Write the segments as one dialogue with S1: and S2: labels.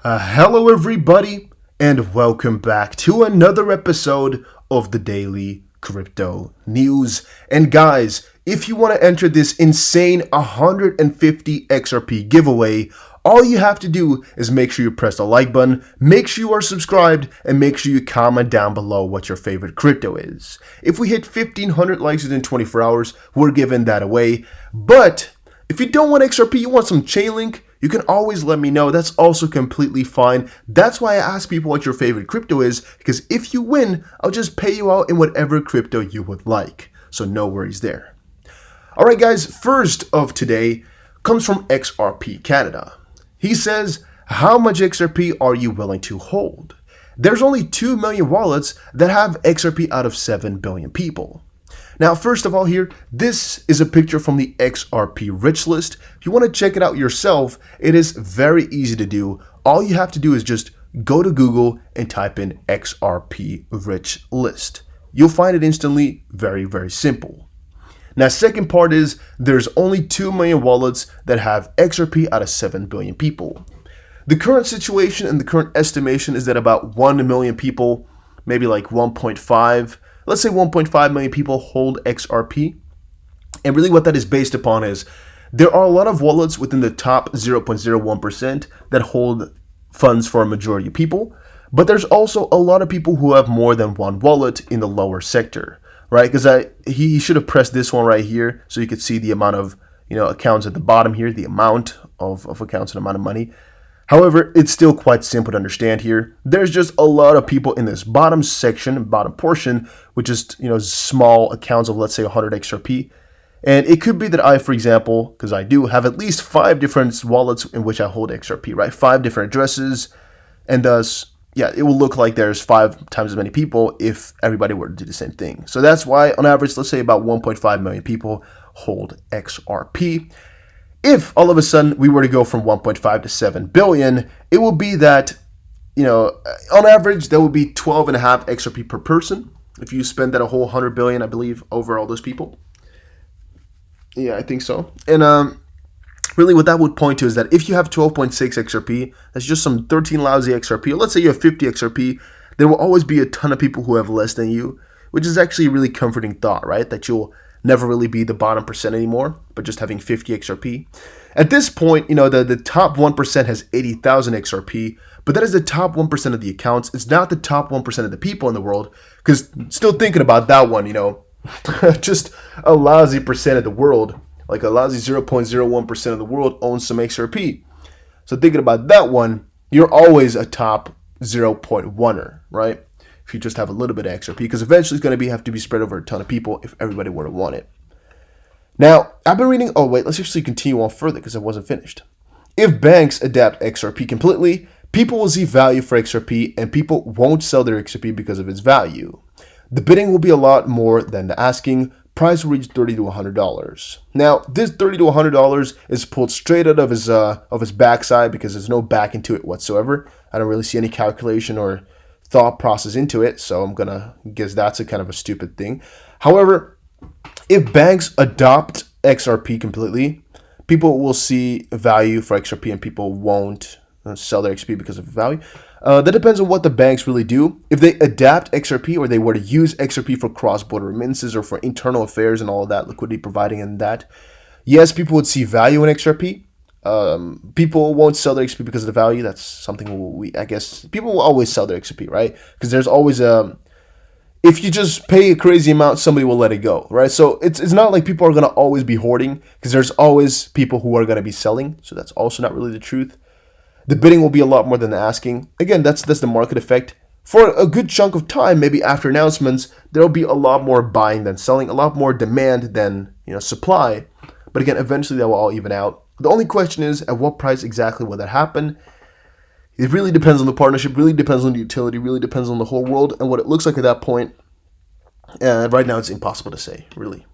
S1: Hello everybody, and welcome back to another episode of the Daily Crypto News. And guys, if you want to enter this insane 150 XRP giveaway, all you have to do is make sure you press the like button, make sure you are subscribed, and make sure you comment down below what your favorite crypto is. If we hit 1,500 likes within 24 hours, we're giving that away. But if you don't want XRP, you want some Chainlink, you can always let me know. That's also completely fine. That's why I ask people what your favorite crypto is, because if you win, I'll just pay you out in whatever crypto you would like. So no worries there. All right, guys, first of today comes from XRP Canada. He says, how much XRP are you willing to hold? There's only 2 million wallets that have XRP out of 7 billion people. Now, first of all here, this is a picture from the XRP Rich List. If you want to check it out yourself, it is very easy to do. All you have to do is just go to Google and type in XRP Rich List. You'll find it instantly, very, very simple. Now, second part is there's only 2 million wallets that have XRP out of 7 billion people. The current situation and the current estimation is that about 1 million people, maybe like 1.5, let's say 1.5 million people hold XRP. And really what that is based upon is there are a lot of wallets within the top 0.01% that hold funds for a majority of people. But there's also a lot of people who have more than one wallet in the lower sector, right? Because he should have pressed this one right here so you could see the amount of accounts at the bottom here, the amount of accounts and amount of money. However, it's still quite simple to understand here. There's just a lot of people in this bottom section, bottom portion, which is, small accounts of, let's say, 100 XRP. And it could be that I, for example, because I do, have at least 5 different wallets in which I hold XRP, right? 5 different addresses. And thus, yeah, it will look like there's 5 times as many people if everybody were to do the same thing. So that's why, on average, let's say about 1.5 million people hold XRP. If all of a sudden we were to go from 1.5 to 7 billion, it will be that, on average, there would be 12.5 XRP per person. If you spend that a whole 100 billion, I believe, over all those people. Yeah, I think so. And really what that would point to is that if you have 12.6 XRP, that's just some 13 lousy XRP. Or let's say you have 50 XRP, there will always be a ton of people who have less than you, which is actually a really comforting thought, right? That you'll never really be the bottom percent anymore, but just having 50 XRP. At this point, the top 1% has 80,000 XRP, but that is the top 1% of the accounts. It's not the top 1% of the people in the world, because still thinking about that one, just a lousy percent of the world, like a lousy 0.01% of the world owns some XRP. So thinking about that one, you're always a top 0.1er, right? If you just have a little bit of XRP, because eventually it's going to have to be spread over a ton of people if everybody were to want it. Now, I've been reading, let's actually continue on further because I wasn't finished. If banks adapt XRP completely, people will see value for XRP and people won't sell their XRP because of its value. The bidding will be a lot more than the asking. Price will reach $30 to $100. Now, this $30 to $100 is pulled straight out of his backside because there's no back into it whatsoever. I don't really see any calculation or thought process into it, so I'm gonna guess that's a kind of a stupid thing. However, if banks adopt XRP completely, people will see value for XRP and people won't sell their XRP because of value. That depends on what the banks really do. If they adapt XRP or they were to use XRP for cross-border remittances or for internal affairs and all of that, liquidity providing and that, yes, people would see value in XRP. People won't sell their XP because of the value. That's something I guess people will always sell their XP, right? Because there's always if you just pay a crazy amount, somebody will let it go, right? So it's not like people are going to always be hoarding because there's always people who are going to be selling. So that's also not really the truth. The bidding will be a lot more than the asking. Again, that's the market effect. For a good chunk of time, maybe after announcements, there'll be a lot more buying than selling, a lot more demand than supply. But again, eventually that will all even out. The only question is, at what price exactly will that happen? It really depends on the partnership, really depends on the utility, really depends on the whole world and what it looks like at that point. And right now, it's impossible to say, really.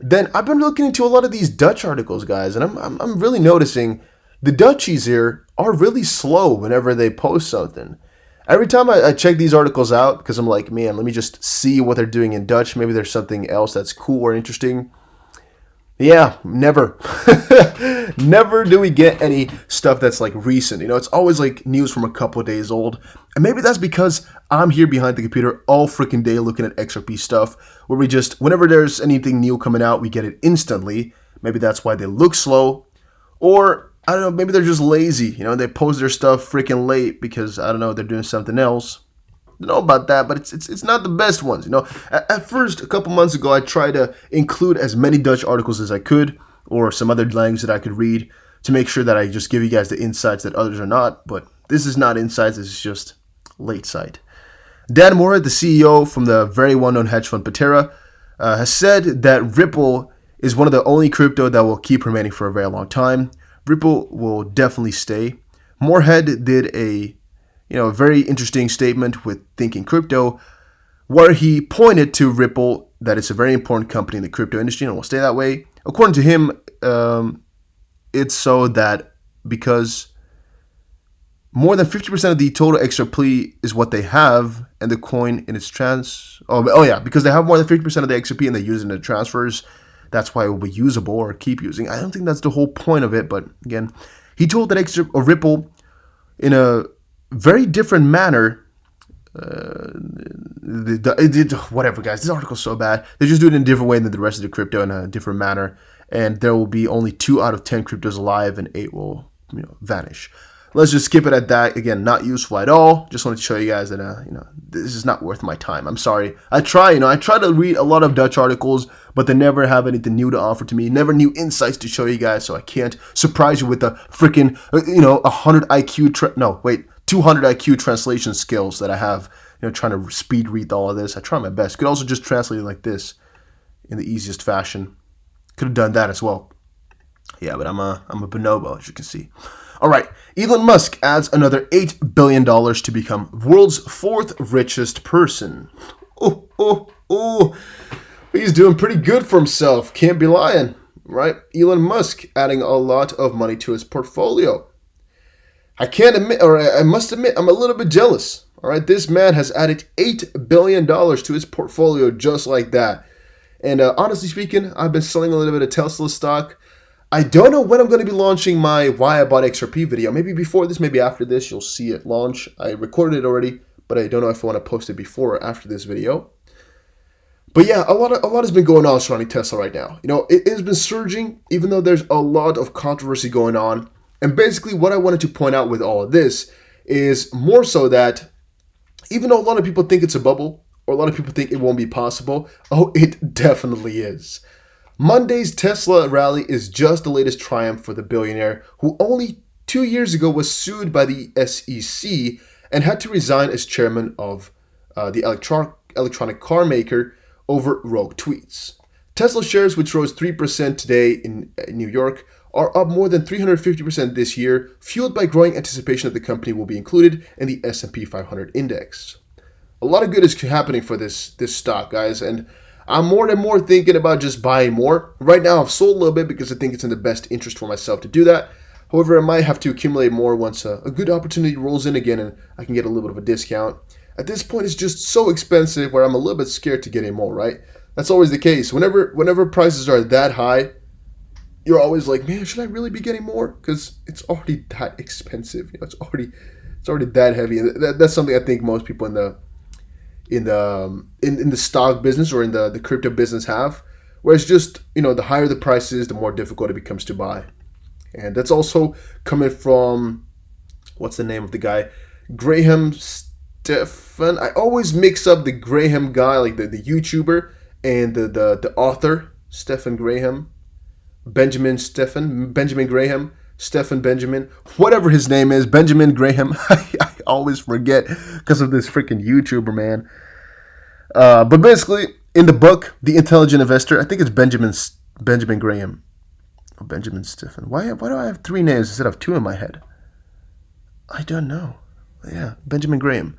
S1: Then I've been looking into a lot of these Dutch articles, guys, and I'm really noticing the Dutchies here are really slow whenever they post something. Every time I check these articles out, because I'm like, man, let me just see what they're doing in Dutch. Maybe there's something else that's cool or interesting. Yeah, never. Never do we get any stuff that's like recent. It's always like news from a couple of days old. And maybe that's because I'm here behind the computer all freaking day looking at XRP stuff, where we just, whenever there's anything new coming out, we get it instantly. Maybe that's why they look slow. Or, I don't know, maybe they're just lazy. They post their stuff freaking late because, I don't know, they're doing something else. Don't know about that, but it's not the best ones. At first, a couple months ago, I tried to include as many Dutch articles as I could, or some other language that I could read, to make sure that I just give you guys the insights that others are not. But this is not insights, this is just late sight. Dan Moore, the CEO from the very well-known hedge fund Patera, has said that Ripple is one of the only crypto that will keep remaining for a very long time. Ripple will definitely stay. Moorhead did a very interesting statement with Thinking Crypto, where he pointed to Ripple, that it's a very important company in the crypto industry and will stay that way. According to him, it's so that because more than 50% of the total XRP is what they have, and the coin in its because they have more than 50% of the XRP and they use it in the transfers, that's why it will be usable or keep using. I don't think that's the whole point of it, but again, he told that Ripple, in a very different manner, whatever, guys, this article's so bad. They just do it in a different way than the rest of the crypto, in a different manner, and there will be only 2 out of 10 cryptos alive and 8 will vanish. Let's just skip it at that. Again, not useful at all. Just wanted to show you guys that this is not worth my time. I'm sorry. I try to read a lot of Dutch articles, but they never have anything new to offer to me. Never new insights to show you guys, so I can't surprise you with the freaking 200 IQ translation skills that I have. Trying to speed read all of this. I try my best. Could also just translate it like this in the easiest fashion. Could have done that as well. Yeah, but I'm a bonobo, as you can see. All right, Elon Musk adds another $8 billion to become world's 4th richest person. He's doing pretty good for himself. Can't be lying, right? Elon Musk adding a lot of money to his portfolio. I must admit, I'm a little bit jealous. All right, this man has added $8 billion to his portfolio just like that. And honestly speaking, I've been selling a little bit of Tesla stock. I don't know when I'm going to be launching my Why I Bought XRP video. Maybe before this, maybe after this, you'll see it launch. I recorded it already, but I don't know if I want to post it before or after this video. But yeah, a lot has been going on surrounding Tesla right now. It has been surging, even though there's a lot of controversy going on. And basically what I wanted to point out with all of this is more so that even though a lot of people think it's a bubble, or a lot of people think it won't be possible, it definitely is. Monday's Tesla rally is just the latest triumph for the billionaire, who only 2 years ago was sued by the SEC and had to resign as chairman of the electronic car maker over rogue tweets. Tesla shares, which rose 3% today in New York, are up more than 350% this year, fueled by growing anticipation that the company will be included in the S&P 500 index. A lot of good is happening for this stock, guys, and I'm more and more thinking about just buying more. Right now, I've sold a little bit because I think it's in the best interest for myself to do that. However, I might have to accumulate more once a good opportunity rolls in again and I can get a little bit of a discount. At this point, it's just so expensive where I'm a little bit scared to get in more, right? That's always the case. Whenever prices are that high, you're always like, man, should I really be getting more? Because it's already that expensive. It's already that heavy. And that's something I think most people in the stock business or in the crypto business have, where it's just, the higher the price is, the more difficult it becomes to buy. And that's also coming from, what's the name of the guy? Graham Stephan. I always mix up the Graham guy, like the YouTuber, and the author, Stephen Graham. Benjamin Graham, Stephen Benjamin, whatever his name is, Benjamin Graham. I always forget because of this freaking YouTuber, man. But basically, in the book, The Intelligent Investor, I think it's Benjamin Graham. Or Benjamin Stephen. Why do I have 3 names instead of 2 in my head? I don't know. Yeah, Benjamin Graham.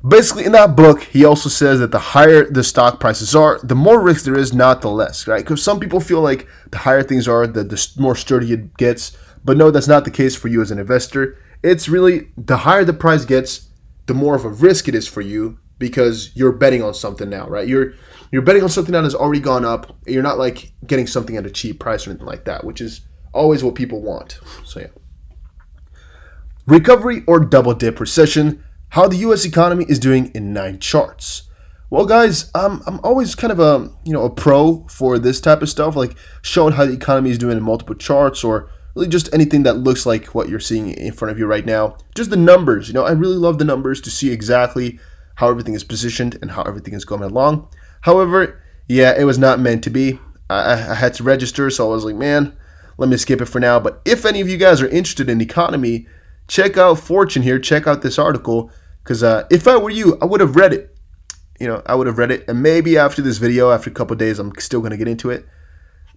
S1: Basically, in that book, he also says that the higher the stock prices are, the more risk there is, not the less, right? Because some people feel like the higher things are, the more sturdy it gets. But no, that's not the case for you as an investor. It's really, the higher the price gets, the more of a risk it is for you. because you're betting on something now, right? You're betting on something that has already gone up. You're not like getting something at a cheap price or anything like that, which is always what people want. So yeah. Recovery or double dip recession, how the US economy is doing in 9 charts. Well, guys, I'm always kind of a pro for this type of stuff, like showing how the economy is doing in multiple charts, or really just anything that looks like what you're seeing in front of you right now. Just the numbers, I really love the numbers to see exactly how everything is positioned and how everything is going along. However, yeah, it was not meant to be. I had to register, so I was like, man, let me skip it for now. But if any of you guys are interested in economy, check out Fortune here. Check out this article, because if I were you, I would have read it. I would have read it, and maybe after this video, after a couple of days, I'm still going to get into it.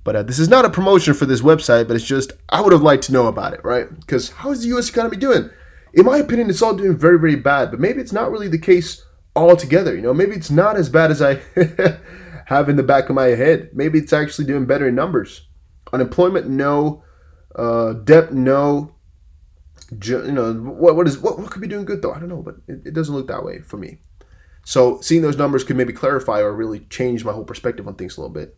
S1: But this is not a promotion for this website, but it's just I would have liked to know about it, right? Because how is the U.S. economy doing? In my opinion, it's all doing very, very bad, but maybe it's not really the case altogether. Maybe it's not as bad as I have in the back of my head. Maybe it's actually doing better in numbers. Unemployment, no. Debt, no. What could be doing good though? I don't know, but it doesn't look that way for me. So seeing those numbers could maybe clarify or really change my whole perspective on things a little bit.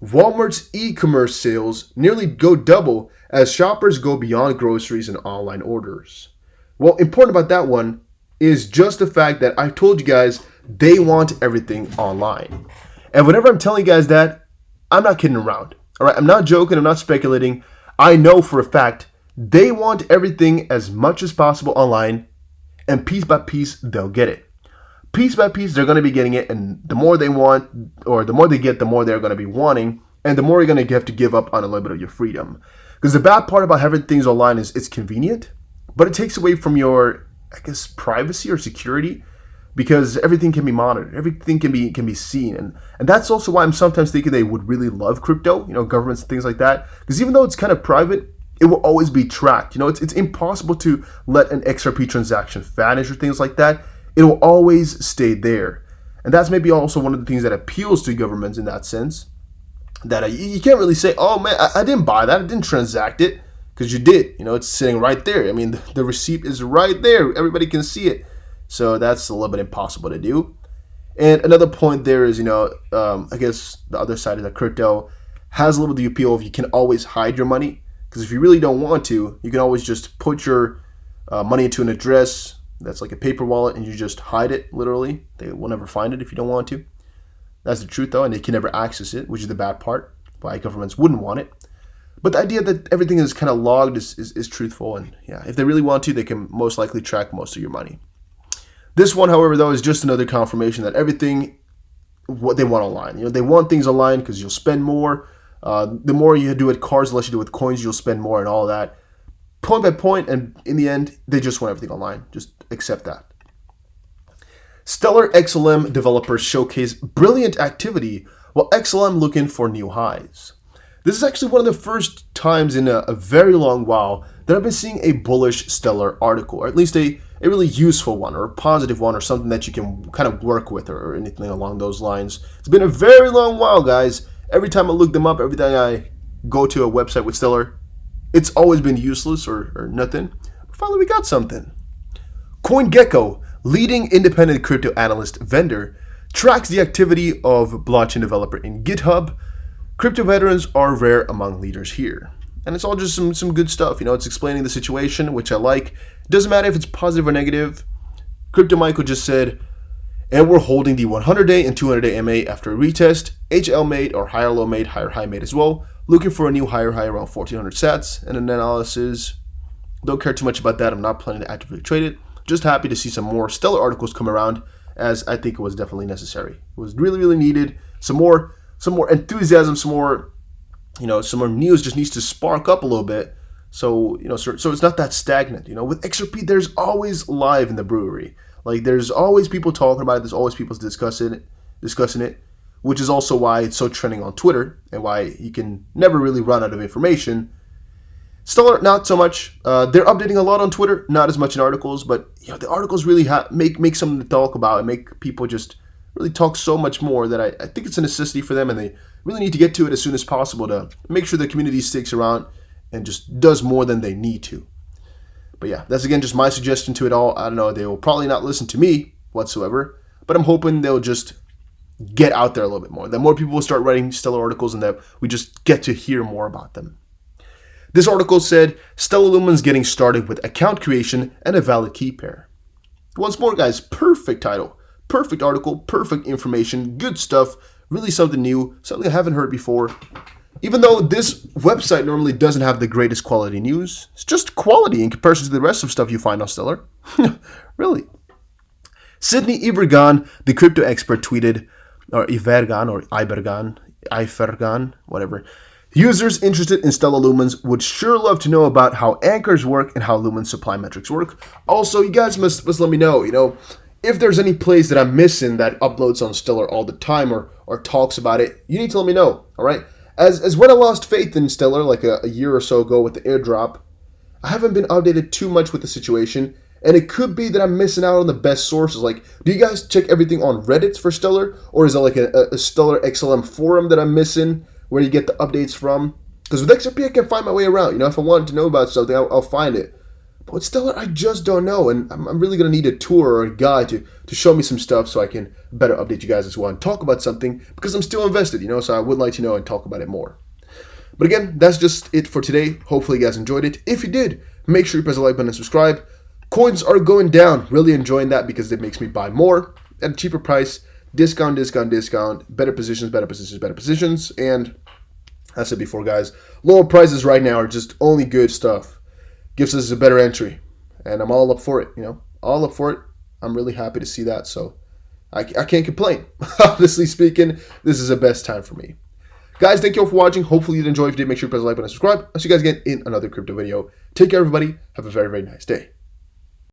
S1: Walmart's e-commerce sales nearly go double as shoppers go beyond groceries and online orders. Well, important about that one is just the fact that I told you guys they want everything online. And whenever I'm telling you guys that, I'm not kidding around. All right, I'm not joking, I'm not speculating. I know for a fact they want everything as much as possible online, and piece by piece, they'll get it. Piece by piece, they're going to be getting it, and the more they want, or the more they get, the more they're going to be wanting, and the more you're going to have to give up on a little bit of your freedom. Because the bad part about having things online is it's convenient, but it takes away from your, privacy or security, because everything can be monitored, everything can be seen, and that's also why I'm sometimes thinking they would really love crypto, governments and things like that, because even though it's kind of private, it will always be tracked. It's impossible to let an XRP transaction vanish or things like that. It will always stay there. And that's maybe also one of the things that appeals to governments in that sense. That you can't really say, oh man, I didn't buy that, I didn't transact it, because you did. It's sitting right there. I mean, the receipt is right there. Everybody can see it. So that's a little bit impossible to do. And another point there is, I guess the other side is that crypto has a little bit of the appeal of you can always hide your money. Because if you really don't want to, you can always just put your money into an address that's like a paper wallet, and you just hide it, literally. They will never find it if you don't want to. That's the truth, though, and they can never access it, which is the bad part, why governments wouldn't want it. But the idea that everything is kind of logged is truthful, and yeah, if they really want to, they can most likely track most of your money. This one, however, though, is just another confirmation that everything, what they want online. They want things online because you'll spend more. The more you do with cards, the less you do with coins, you'll spend more and all that. Point by point, and in the end, they just want everything online. Just accept that. Stellar XLM developers showcase brilliant activity while XLM looking for new highs. This is actually one of the first times in a very long while that I've been seeing a bullish Stellar article, or at least a really useful one, or a positive one, or something that you can kind of work with, or anything along those lines. It's been a very long while, guys. Every time I look them up, every time I go to a website with Stellar, it's always been useless or nothing. But finally, we got something. CoinGecko, leading independent crypto analyst vendor, tracks the activity of blockchain developer in GitHub. Crypto veterans are rare among leaders here. And it's all just some good stuff. It's explaining the situation, which I like. It doesn't matter if it's positive or negative. Crypto Michael just said, and we're holding the 100-day and 200-day MA after a retest. HL made or higher low made, higher high made as well. Looking for a new higher high around 1400 sats. And an analysis. Don't care too much about that. I'm not planning to actively trade it. Just happy to see some more Stellar articles come around, as I think it was definitely necessary. It was really, really needed. Some more enthusiasm, some more news just needs to spark up a little bit. So it's not that stagnant. With XRP, there's always live in the brewery. Like, there's always people talking about it. There's always people discussing it, which is also why it's so trending on Twitter and why you can never really run out of information. Stellar, not so much. They're updating a lot on Twitter, not as much in articles, but the articles really make something to talk about and make people just really talk so much more that I think it's a necessity for them, and they really need to get to it as soon as possible to make sure the community sticks around and just does more than they need to. But yeah, that's again just my suggestion to it all. I don't know, they will probably not listen to me whatsoever. But I'm hoping they'll just get out there a little bit more. That more people will start writing Stellar articles and that we just get to hear more about them. This article said, Stellar Lumen's getting started with account creation and a valid key pair. Once more, guys, perfect title, perfect article, perfect information, good stuff, really something new, something I haven't heard before. Even though this website normally doesn't have the greatest quality news, it's just quality in comparison to the rest of stuff you find on Stellar. Really. Sydney Ibergan, the crypto expert, tweeted, or Ifergan, whatever. Users interested in Stellar Lumens would sure love to know about how anchors work and how Lumen supply metrics work. Also, you guys must let me know, if there's any place that I'm missing that uploads on Stellar all the time or talks about it, you need to let me know, all right? As when I lost faith in Stellar like a year or so ago with the airdrop, I haven't been updated too much with the situation, and it could be that I'm missing out on the best sources. Like, do you guys check everything on Reddit for Stellar, or is it like a Stellar XLM forum that I'm missing where you get the updates from? Because with XRP, I can find my way around. If I wanted to know about something, I'll find it. But with Stellar, I just don't know, and I'm really going to need a tour or a guide to show me some stuff so I can better update you guys as well and talk about something, because I'm still invested, so I would like to know and talk about it more. But again, that's just it for today. Hopefully you guys enjoyed it. If you did, make sure you press the like button and subscribe. Coins are going down. Really enjoying that because it makes me buy more at a cheaper price. Discount. Better positions. And as I said before, guys, lower prices right now are just only good stuff. Gives us a better entry. And I'm all up for it, all up for it. I'm really happy to see that. So I can't complain. Honestly speaking, this is the best time for me. Guys, thank you all for watching. Hopefully you did enjoy. If you did, make sure you press the like button and subscribe. I'll see you guys again in another crypto video. Take care, everybody. Have a very, very nice day.